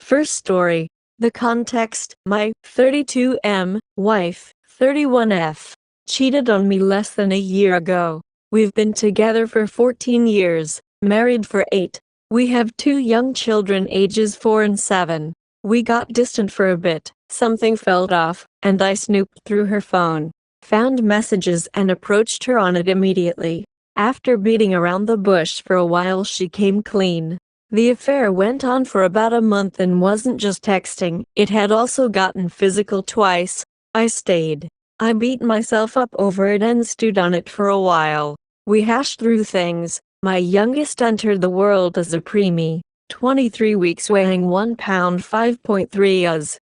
First story. The context: my 32M wife, 31F, cheated on me less than a year ago. We've been together for 14 years, married for 8. We have 2 young children ages 4 and 7. We got distant for a bit, something felt off, and I snooped through her phone, found messages and approached her on it immediately. After beating around the bush for a while, she came clean. The affair went on for about a month and wasn't just texting, it had also gotten physical twice. I stayed. I beat myself up over it and stewed on it for a while. We hashed through things. My youngest entered the world as a preemie, 23 weeks, weighing 1 pound 5.3 oz.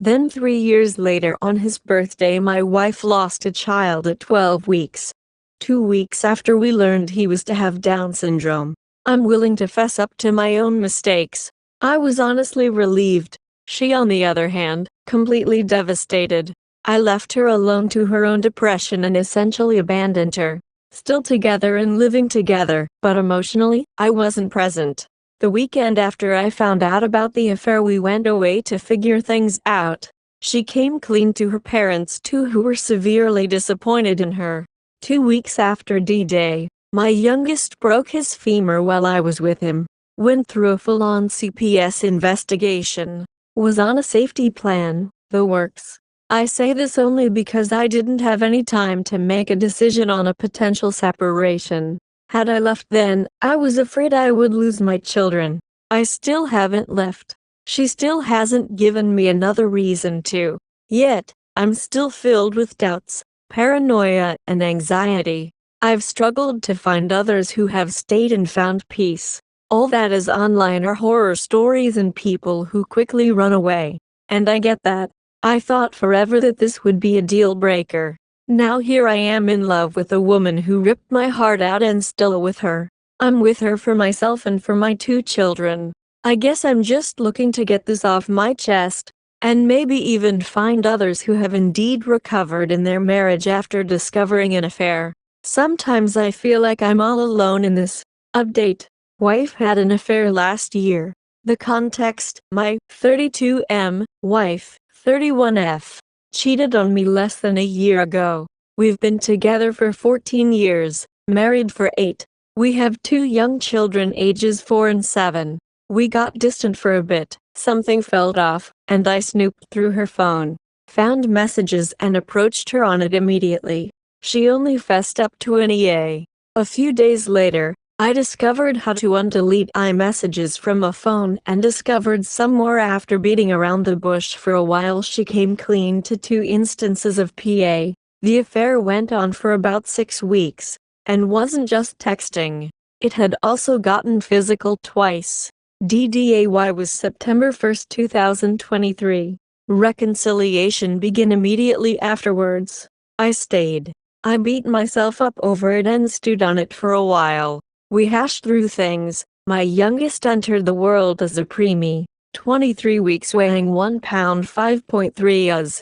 Then 3 years later, on his birthday, my wife lost a child at 12 weeks. 2 weeks after we learned he was to have Down syndrome. I'm willing to fess up to my own mistakes. I was honestly relieved. She, on the other hand, completely devastated. I left her alone to her own depression and essentially abandoned her. Still together and living together, but emotionally, I wasn't present. The weekend after I found out about the affair, we went away to figure things out. She came clean to her parents too, who were severely disappointed in her. 2 weeks after D-Day, my youngest broke his femur while I was with him. Went through a full-on CPS investigation. Was on a safety plan, the works. I say this only because I didn't have any time to make a decision on a potential separation. Had I left then, I was afraid I would lose my children. I still haven't left. She still hasn't given me another reason to. Yet, I'm still filled with doubts, paranoia, and anxiety. I've struggled to find others who have stayed and found peace. All that is online are horror stories and people who quickly run away. And I get that. I thought forever that this would be a deal breaker. Now here I am in love with a woman who ripped my heart out and still with her. I'm with her for myself and for my 2 children. I guess I'm just looking to get this off my chest, and maybe even find others who have indeed recovered in their marriage after discovering an affair. Sometimes I feel like I'm all alone in this. Update. Wife had an affair last year. The context: my 32M wife, 31F, cheated on me less than a year ago. We've been together for 14 years, married for 8. We have 2 young children ages 4 and 7. We got distant for a bit, something felt off, and I snooped through her phone, found messages and approached her on it immediately. She only fessed up to an EA. A few days later, I discovered how to undelete iMessages from a phone and discovered some more. After beating around the bush for a while, she came clean to 2 instances of PA. The affair went on for about 6 weeks, and wasn't just texting. It had also gotten physical twice. DDAY was September 1, 2023. Reconciliation began immediately afterwards. I stayed. I beat myself up over it and stewed on it for a while. We hashed through things. My youngest entered the world as a preemie, 23 weeks, weighing 1 pound 5.3 oz.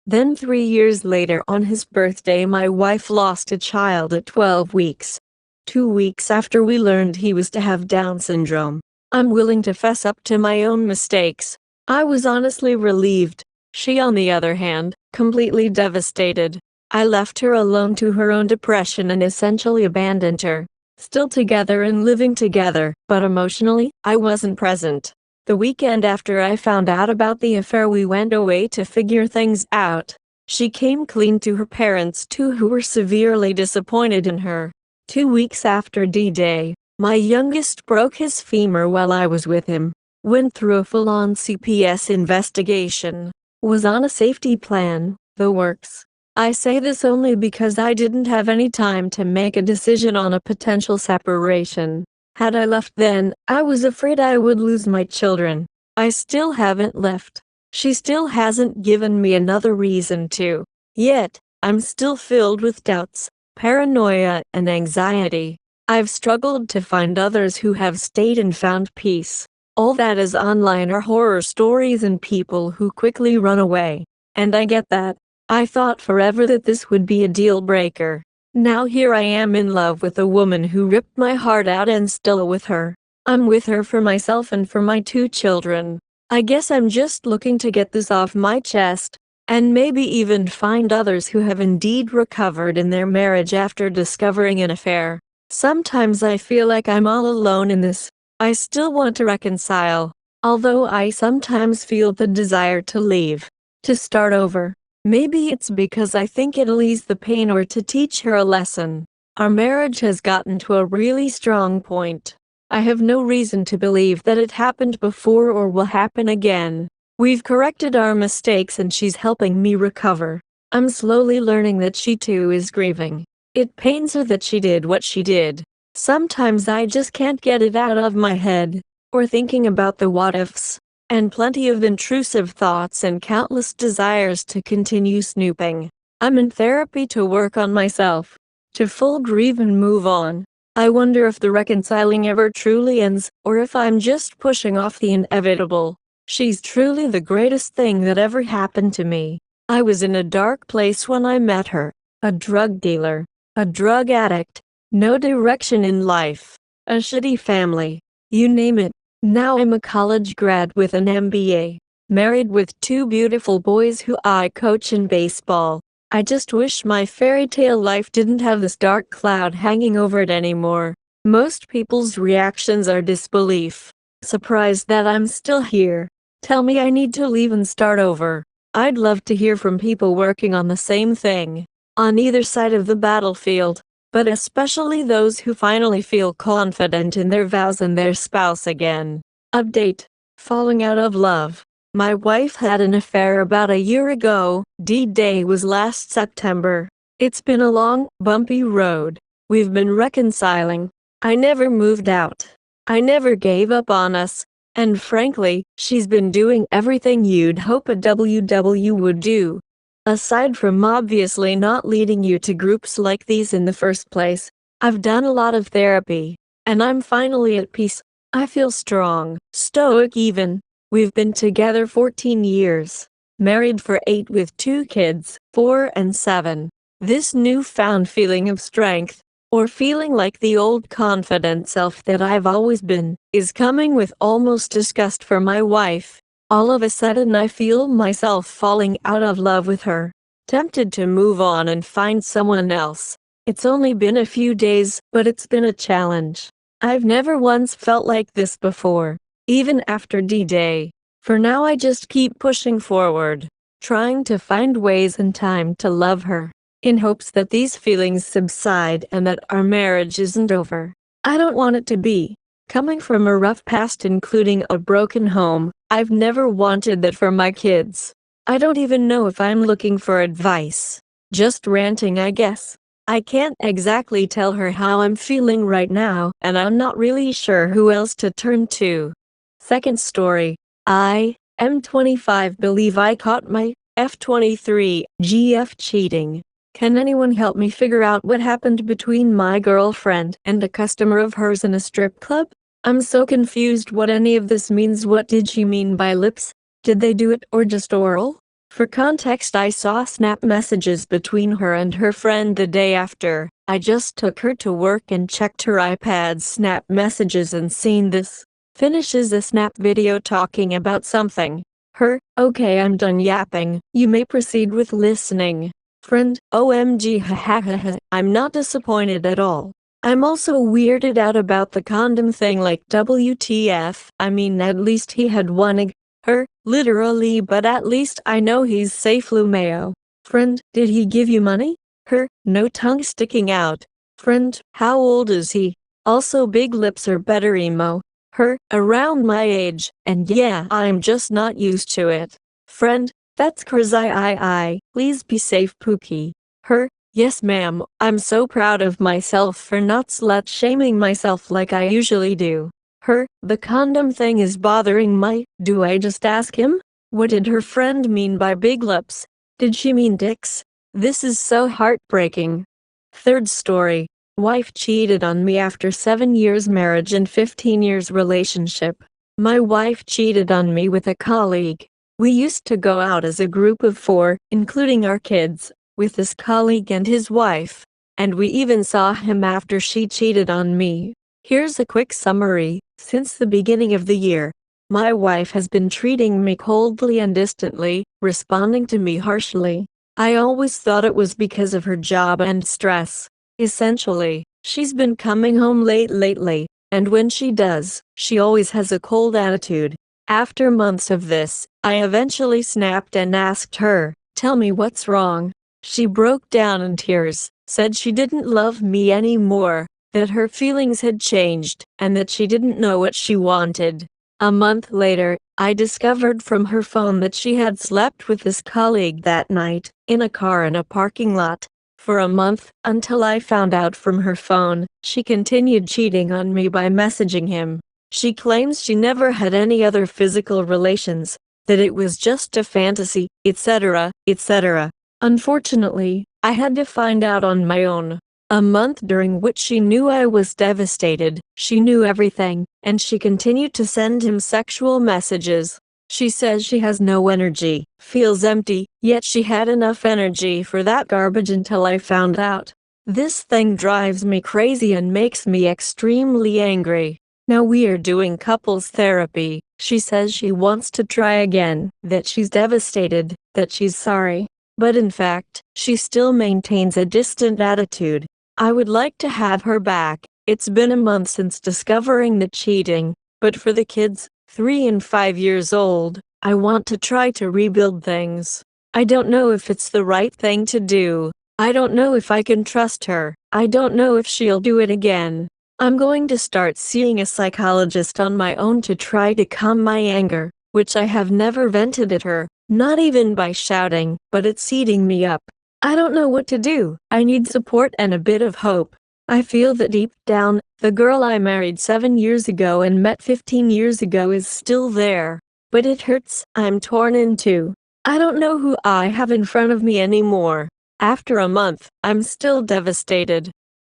Then 3 years later, on his birthday, my wife lost a child at 12 weeks. 2 weeks after we learned he was to have Down syndrome. I'm willing to fess up to my own mistakes. I was honestly relieved. She, on the other hand, completely devastated. I left her alone to her own depression and essentially abandoned her. Still together and living together, but emotionally, I wasn't present. The weekend after I found out about the affair, we went away to figure things out. She came clean to her parents too, who were severely disappointed in her. 2 weeks after D-Day, my youngest broke his femur while I was with him. Went through a full-on CPS investigation. Was on a safety plan, the works. I say this only because I didn't have any time to make a decision on a potential separation. Had I left then, I was afraid I would lose my children. I still haven't left. She still hasn't given me another reason to. Yet, I'm still filled with doubts, paranoia, and anxiety. I've struggled to find others who have stayed and found peace. All that is online are horror stories and people who quickly run away. And I get that. I thought forever that this would be a deal breaker. Now here I am in love with a woman who ripped my heart out and still with her. I'm with her for myself and for my 2 children. I guess I'm just looking to get this off my chest, and maybe even find others who have indeed recovered in their marriage after discovering an affair. Sometimes I feel like I'm all alone in this. I still want to reconcile, although I sometimes feel the desire to leave, to start over. Maybe it's because I think it'll ease the pain or to teach her a lesson. Our marriage has gotten to a really strong point. I have no reason to believe that it happened before or will happen again. We've corrected our mistakes and she's helping me recover. I'm slowly learning that she too is grieving. It pains her that she did what she did. Sometimes I just can't get it out of my head, or thinking about the what-ifs, and plenty of intrusive thoughts and countless desires to continue snooping. I'm in therapy to work on myself, to full grieve and move on. I wonder if the reconciling ever truly ends, or if I'm just pushing off the inevitable. She's truly the greatest thing that ever happened to me. I was in a dark place when I met her. A drug dealer, a drug addict, no direction in life, a shitty family, you name it. Now I'm a college grad with an MBA, married with 2 beautiful boys who I coach in baseball. I just wish my fairy tale life didn't have this dark cloud hanging over it anymore. Most people's reactions are disbelief, surprised that I'm still here. Tell me I need to leave and start over. I'd love to hear from people working on the same thing, on either side of the battlefield, but especially those who finally feel confident in their vows and their spouse again. Update: falling out of love. My wife had an affair about a year ago. D-Day was last September. It's been a long, bumpy road. We've been reconciling. I never moved out. I never gave up on us. And frankly, she's been doing everything you'd hope a WW would do. Aside from obviously not leading you to groups like these in the first place, I've done a lot of therapy, and I'm finally at peace. I feel strong, stoic even. We've been together 14 years, married for 8 with 2 kids, 4 and 7. This newfound feeling of strength, or feeling like the old confident self that I've always been, is coming with almost disgust for my wife. All of a sudden I feel myself falling out of love with her, tempted to move on and find someone else. It's only been a few days, but it's been a challenge. I've never once felt like this before, even after D-Day. For now I just keep pushing forward, trying to find ways and time to love her, in hopes that these feelings subside and that our marriage isn't over. I don't want it to be. Coming from a rough past including a broken home, I've never wanted that for my kids. I don't even know if I'm looking for advice. Just ranting, I guess. I can't exactly tell her how I'm feeling right now, and I'm not really sure who else to turn to. Second story. I am 25. Believe I caught my F23 GF cheating. Can anyone help me figure out what happened between my girlfriend and a customer of hers in a strip club? I'm so confused what any of this means. What did she mean by lips? Did they do it or just oral? For context, I saw snap messages between her and her friend the day after. I just took her to work and checked her iPad's snap messages and seen this. Finishes a snap video talking about something. Her, okay, I'm done yapping. You may proceed with listening. Friend, OMG, hahaha. I'm not disappointed at all. I'm also weirded out about the condom thing, like WTF. I mean, at least he had one egg. Her, literally, but at least I know he's safe. Lumeo. Friend, did he give you money? Her, no tongue sticking out. Friend, how old is he? Also, big lips are better emo. Her, around my age, and yeah, I'm just not used to it. Friend, that's crazy. Please be safe, Pookie. Her, yes ma'am, I'm so proud of myself for not slut-shaming myself like I usually do. Her, the condom thing is bothering my, do I just ask him? What did her friend mean by big lips? Did she mean dicks? This is so heartbreaking. Third story. Wife cheated on me after 7 years marriage and 15 years relationship. My wife cheated on me with a colleague. We used to go out as a group of 4, including our kids, with this colleague and his wife. And we even saw him after she cheated on me. Here's a quick summary. Since the beginning of the year, My wife has been treating me coldly and distantly, responding to me harshly. I always thought it was because of her job and stress. Essentially, she's been coming home late lately, and when she does, she always has a cold attitude. After months of this, I eventually snapped and asked her, "Tell me what's wrong." She broke down in tears, said she didn't love me anymore, that her feelings had changed, and that she didn't know what she wanted. A month later, I discovered from her phone that she had slept with this colleague that night, in a car in a parking lot. For a month, until I found out from her phone, she continued cheating on me by messaging him. She claims she never had any other physical relations, that it was just a fantasy, etc., etc. Unfortunately, I had to find out on my own. A month during which she knew I was devastated, she knew everything, and she continued to send him sexual messages. She says she has no energy, feels empty, yet she had enough energy for that garbage until I found out. This thing drives me crazy and makes me extremely angry. Now we are doing couples therapy. She says she wants to try again, that she's devastated, that she's sorry. But in fact, she still maintains a distant attitude. I would like to have her back. It's been a month since discovering the cheating, but for the kids, 3 and 5 years old, I want to try to rebuild things. I don't know if it's the right thing to do. I don't know if I can trust her. I don't know if she'll do it again. I'm going to start seeing a psychologist on my own to try to calm my anger, which I have never vented at her, not even by shouting, but it's eating me up. I don't know what to do. I need support and a bit of hope. I feel that deep down, the girl I married 7 years ago and met 15 years ago is still there. But it hurts. I'm torn in two. I don't know who I have in front of me anymore. After a month, I'm still devastated.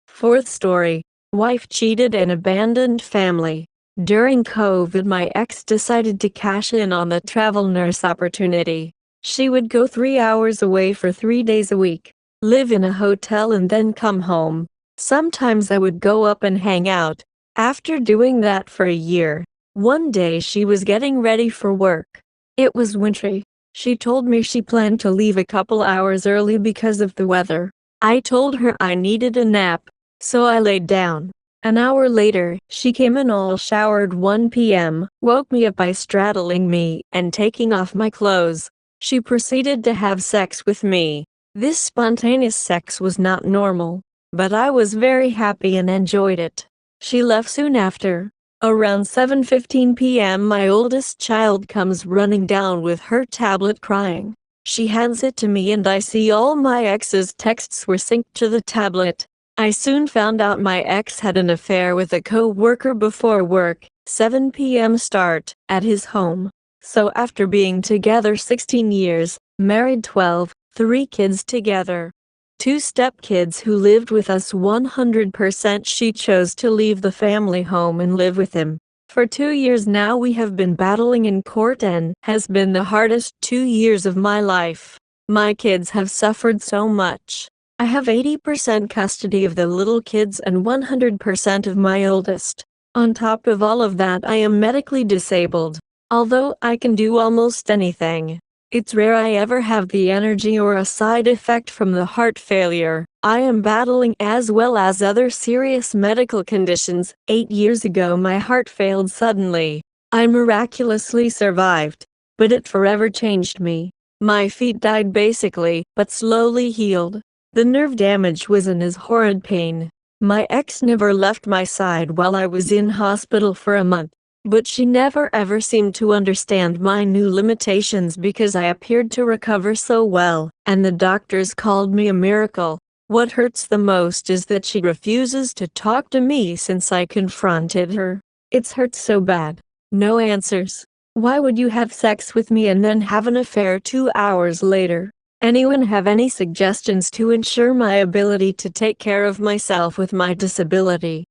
Fourth story. Wife cheated and abandoned family. During COVID, my ex decided to cash in on the travel nurse opportunity. She would go 3 hours away for 3 days a week, live in a hotel and then come home. Sometimes I would go up and hang out. After doing that for a year, one day she was getting ready for work. It was wintry. She told me she planned to leave a couple hours early because of the weather. I told her I needed a nap, so I laid down. An hour later, she came in all showered 1 p.m., woke me up by straddling me and taking off my clothes. She proceeded to have sex with me. This spontaneous sex was not normal, but I was very happy and enjoyed it. She left soon after. Around 7:15 p.m. my oldest child comes running down with her tablet crying. She hands it to me and I see all my ex's texts were synced to the tablet. I soon found out my ex had an affair with a co-worker before work, 7 p.m. start, at his home. So after being together 16 years, married 12, 3 kids together, 2 stepkids who lived with us 100%, she chose to leave the family home and live with him. For 2 years now we have been battling in court and has been the hardest 2 years of my life. My kids have suffered so much. I have 80% custody of the little kids and 100% of my oldest. On top of all of that, I am medically disabled. Although I can do almost anything, it's rare I ever have the energy or a side effect from the heart failure I am battling, as well as other serious medical conditions. 8 years ago my heart failed suddenly. I miraculously survived, but it forever changed me. My feet died basically, but slowly healed. The nerve damage was in as horrid pain. My ex never left my side while I was in hospital for a month. But she never ever seemed to understand my new limitations because I appeared to recover so well, and the doctors called me a miracle. What hurts the most is that she refuses to talk to me since I confronted her. It's hurt so bad. No answers. Why would you have sex with me and then have an affair 2 hours later? Anyone have any suggestions to ensure my ability to take care of myself with my disability?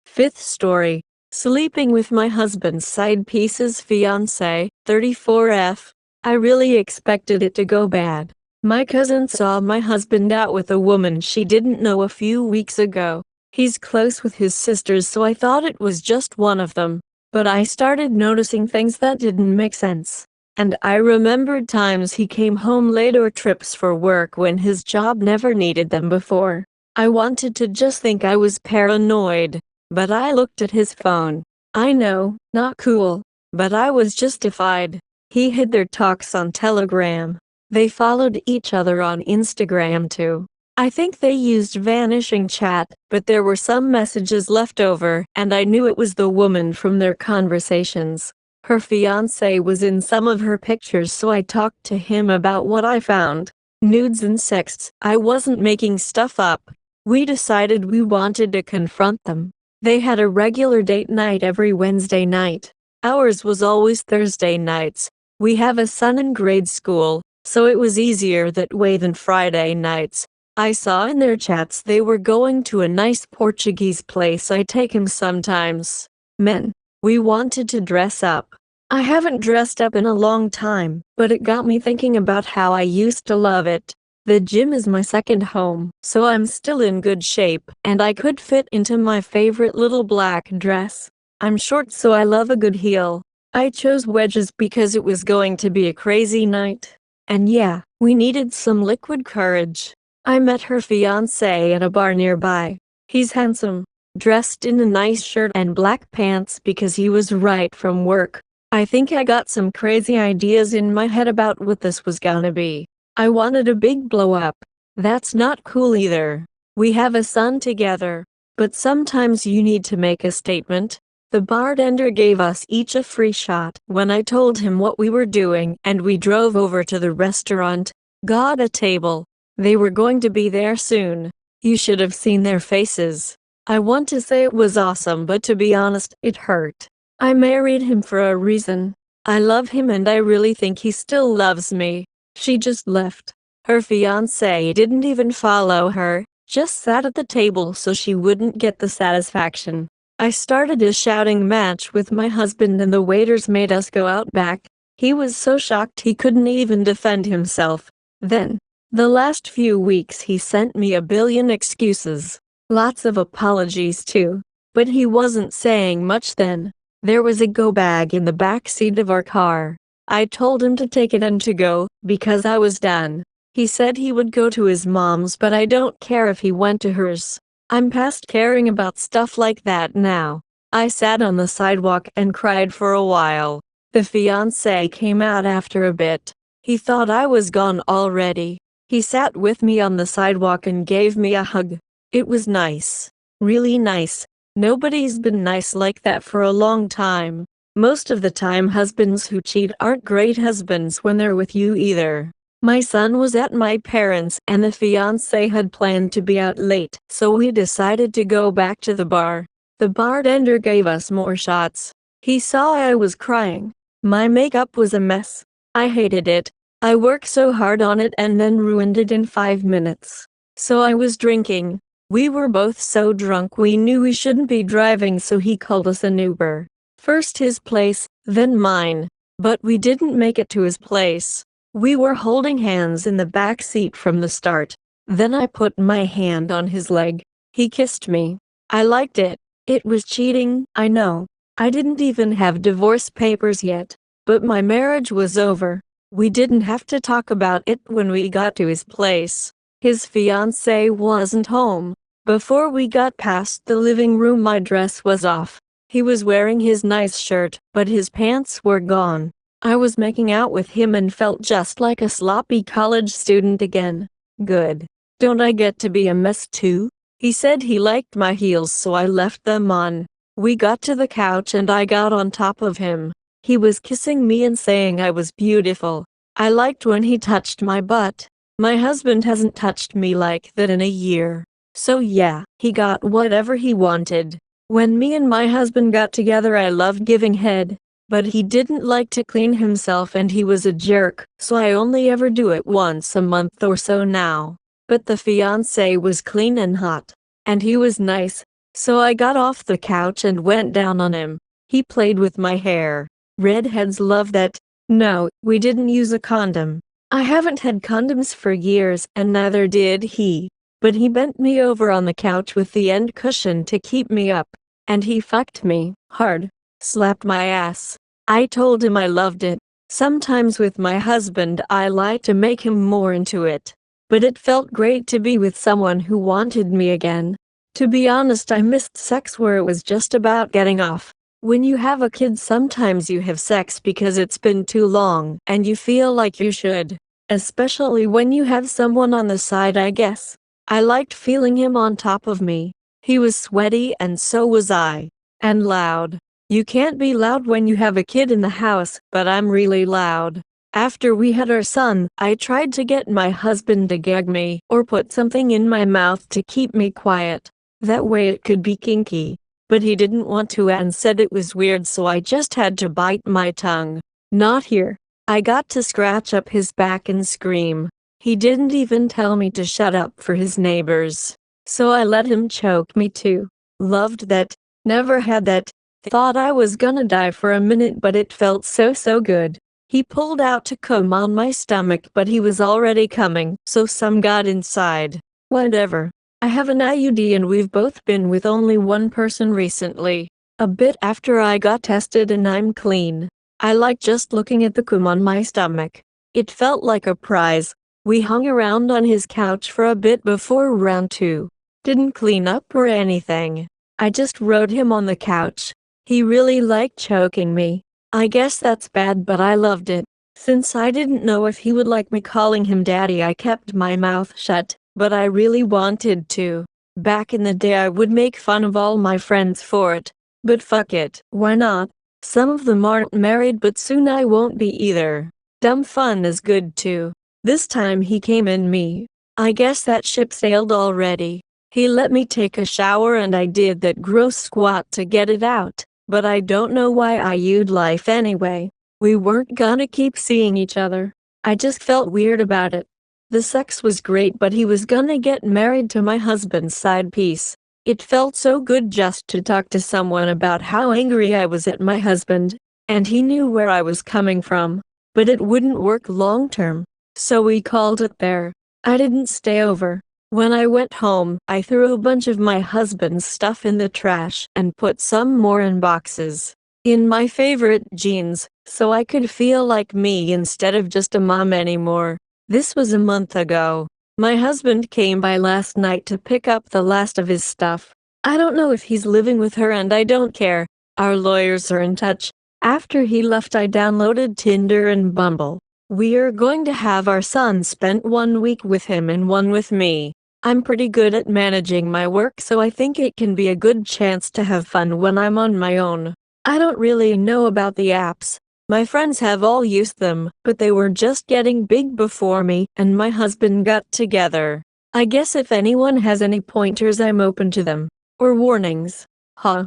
Fifth story. Sleeping with my husband's side piece's fiancé, 34F. I really expected it to go bad. My cousin saw my husband out with a woman she didn't know a few weeks ago. He's close with his sisters, so I thought it was just one of them. But I started noticing things that didn't make sense. And I remembered times he came home late or trips for work when his job never needed them before. I wanted to just think I was paranoid, but I looked at his phone. I know, not cool, but I was justified. He hid their talks on Telegram. They followed each other on Instagram too. I think they used vanishing chat, but there were some messages left over, and I knew it was the woman from their conversations. Her fiancé was in some of her pictures, so I talked to him about what I found. Nudes and sexts. I wasn't making stuff up. We decided we wanted to confront them. They had a regular date night every Wednesday night. Ours was always Thursday nights. We have a son in grade school, so it was easier that way than Friday nights. I saw in their chats they were going to a nice Portuguese place I take him sometimes. Men. We wanted to dress up. I haven't dressed up in a long time, but it got me thinking about how I used to love it. The gym is my second home, so I'm still in good shape, and I could fit into my favorite little black dress. I'm short, so I love a good heel. I chose wedges because it was going to be a crazy night. And yeah, we needed some liquid courage. I met her fiancé at a bar nearby. He's handsome, dressed in a nice shirt and black pants because he was right from work. I think I got some crazy ideas in my head about what this was gonna be. I wanted a big blow up. That's not cool either. We have a son together, but sometimes you need to make a statement. The bartender gave us each a free shot when I told him what we were doing, and we drove over to the restaurant, got a table. They were going to be there soon. You should have seen their faces. I want to say it was awesome, but to be honest, it hurt. I married him for a reason. I love him and I really think he still loves me. She just left. Her fiancé didn't even follow her, just sat at the table so she wouldn't get the satisfaction. I started a shouting match with my husband and the waiters made us go out back. He was so shocked he couldn't even defend himself. Then, the last few weeks he sent me a billion excuses. Lots of apologies too. But he wasn't saying much then. There was a go bag in the back seat of our car. I told him to take it and to go, because I was done. He said he would go to his mom's, but I don't care if he went to hers. I'm past caring about stuff like that now. I sat on the sidewalk and cried for a while. The fiancé came out after a bit. He thought I was gone already. He sat with me on the sidewalk and gave me a hug. It was nice. Really nice. Nobody's been nice like that for a long time. Most of the time husbands who cheat aren't great husbands when they're with you either. My son was at my parents' and the fiancé had planned to be out late, so we decided to go back to the bar. The bartender gave us more shots. He saw I was crying. My makeup was a mess. I hated it. I worked so hard on it and then ruined it in 5 minutes. So I was drinking. We were both so drunk we knew we shouldn't be driving, so he called us an Uber. First his place, then mine. But we didn't make it to his place. We were holding hands in the back seat from the start. Then I put my hand on his leg. He kissed me. I liked it. It was cheating, I know. I didn't even have divorce papers yet. But my marriage was over. We didn't have to talk about it when we got to his place. His fiancé wasn't home. Before we got past the living room, my dress was off. He was wearing his nice shirt, but his pants were gone. I was making out with him and felt just like a sloppy college student again. Good. Don't I get to be a mess too? He said he liked my heels, so I left them on. We got to the couch and I got on top of him. He was kissing me and saying I was beautiful. I liked when he touched my butt. My husband hasn't touched me like that in a year. So yeah, he got whatever he wanted. When me and my husband got together, I loved giving head. But he didn't like to clean himself and he was a jerk, so I only ever do it once a month or so now. But the fiancé was clean and hot. And he was nice. So I got off the couch and went down on him. He played with my hair. Redheads love that. No, we didn't use a condom. I haven't had condoms for years and neither did he. But he bent me over on the couch with the end cushion to keep me up. And he fucked me hard. slapped my ass. I told him I loved it. Sometimes with my husband I lie to make him more into it. But it felt great to be with someone who wanted me again. To be honest, I missed sex where it was just about getting off. When you have a kid, sometimes you have sex because it's been too long and you feel like you should. Especially when you have someone on the side, I guess. I liked feeling him on top of me. He was sweaty and so was I. And loud. You can't be loud when you have a kid in the house, but I'm really loud. After we had our son, I tried to get my husband to gag me or put something in my mouth to keep me quiet. That way it could be kinky. But he didn't want to and said it was weird, so I just had to bite my tongue. Not here. I got to scratch up his back and scream. He didn't even tell me to shut up for his neighbors. So I let him choke me too. Loved that. Never had that. Thought I was gonna die for a minute, but it felt so good. He pulled out to come on my stomach, but he was already coming, so some got inside. Whatever. I have an IUD and we've both been with only one person recently. A bit after I got tested and I'm clean. I like just looking at the cum on my stomach. It felt like a prize. We hung around on his couch for a bit before round 2. Didn't clean up or anything. I just rode him on the couch. He really liked choking me. I guess that's bad, but I loved it. Since I didn't know if he would like me calling him daddy, I kept my mouth shut, but I really wanted to. Back in the day I would make fun of all my friends for it. But fuck it, why not? Some of them aren't married, but soon I won't be either. Dumb fun is good too. This time he came in me. I guess that ship sailed already. He let me take a shower and I did that gross squat to get it out. But I don't know why I used life anyway. We weren't gonna keep seeing each other. I just felt weird about it. The sex was great, but he was gonna get married to my husband's side piece. It felt so good just to talk to someone about how angry I was at my husband. And he knew where I was coming from. But it wouldn't work long term. So we called it there. I didn't stay over. When I went home, I threw a bunch of my husband's stuff in the trash and put some more in boxes. In my favorite jeans, so I could feel like me instead of just a mom anymore. This was a month ago. My husband came by last night to pick up the last of his stuff. I don't know if he's living with her and I don't care. Our lawyers are in touch. After he left, I downloaded Tinder and Bumble. We're going to have our son spent 1 week with him and 1 with me. I'm pretty good at managing my work, so I think it can be a good chance to have fun when I'm on my own. I don't really know about the apps. My friends have all used them, but they were just getting big before me and my husband got together. I guess if anyone has any pointers, I'm open to them. Or warnings. Huh.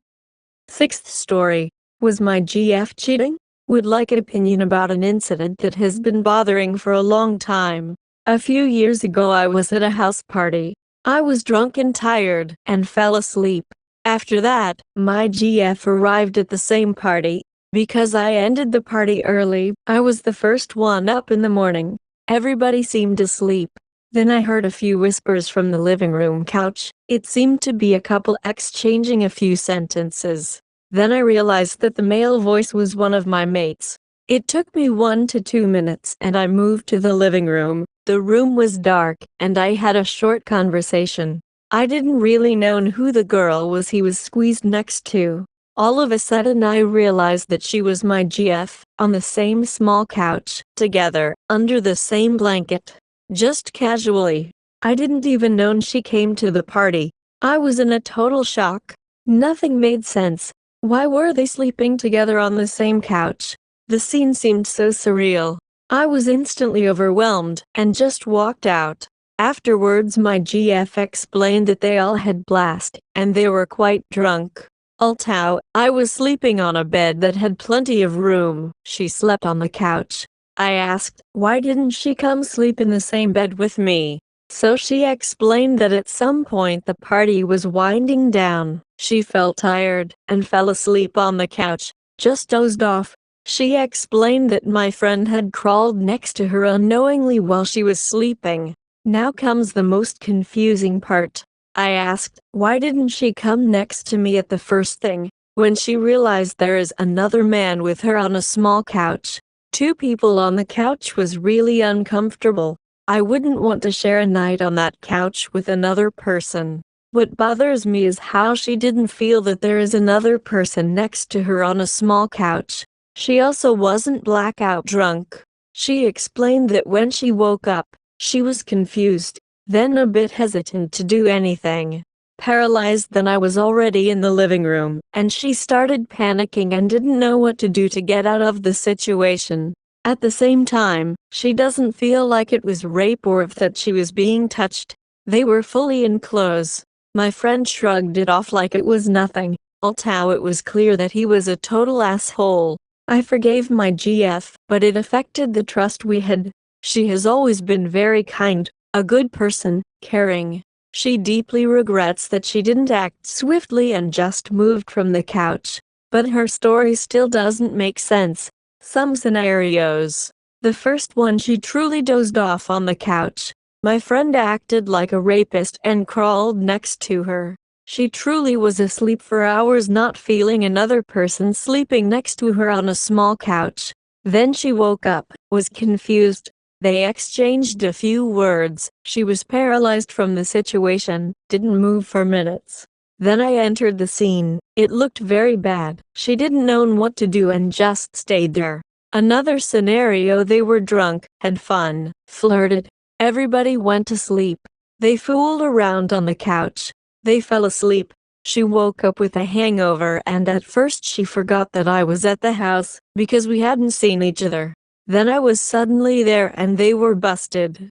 6th story. Was my GF cheating? Would like an opinion about an incident that has been bothering for a long time. A few years ago I was at a house party. I was drunk and tired and fell asleep. After that, my GF arrived at the same party. Because I ended the party early, I was the first one up in the morning. Everybody seemed asleep. Then I heard a few whispers from the living room couch. It seemed to be a couple exchanging a few sentences. Then I realized that the male voice was one of my mates. It took me 1 to 2 minutes and I moved to the living room. The room was dark, and I had a short conversation. I didn't really know who the girl was he was squeezed next to. All of a sudden I realized that she was my GF, on the same small couch, together, under the same blanket. Just casually. I didn't even know she came to the party. I was in a total shock. Nothing made sense. Why were they sleeping together on the same couch? The scene seemed so surreal. I was instantly overwhelmed and just walked out. Afterwards my GF explained that they all had blast and they were quite drunk. Although I was sleeping on a bed that had plenty of room, she slept on the couch. I asked, why didn't she come sleep in the same bed with me? So she explained that at some point the party was winding down. She felt tired and fell asleep on the couch, just dozed off. She explained that my friend had crawled next to her unknowingly while she was sleeping. Now comes the most confusing part. I asked, why didn't she come next to me at the first thing? when she realized there is another man with her on a small couch. Two people on the couch was really uncomfortable. I wouldn't want to share a night on that couch with another person. What bothers me is how she didn't feel that there is another person next to her on a small couch. She also wasn't blackout drunk. She explained that when she woke up, she was confused, then a bit hesitant to do anything. Paralyzed. Then I was already in the living room, and she started panicking and didn't know what to do to get out of the situation. At the same time, she doesn't feel like it was rape or if that she was being touched. They were fully in clothes. My friend shrugged it off like it was nothing, although it was clear that he was a total asshole. I forgave my GF, but it affected the trust we had. She has always been very kind, a good person, caring. She deeply regrets that she didn't act swiftly and just moved from the couch. But her story still doesn't make sense. Some scenarios. The first one, she truly dozed off on the couch. My friend acted like a rapist and crawled next to her. She truly was asleep for hours, not feeling another person sleeping next to her on a small couch. Then she woke up, was confused. They exchanged a few words. She was paralyzed from the situation, didn't move for minutes. Then I entered the scene. It looked very bad. She didn't know what to do and just stayed there. Another scenario, they were drunk, had fun, flirted. Everybody went to sleep. They fooled around on the couch. They fell asleep. She woke up with a hangover, and at first she forgot that I was at the house because we hadn't seen each other. Then I was suddenly there and they were busted.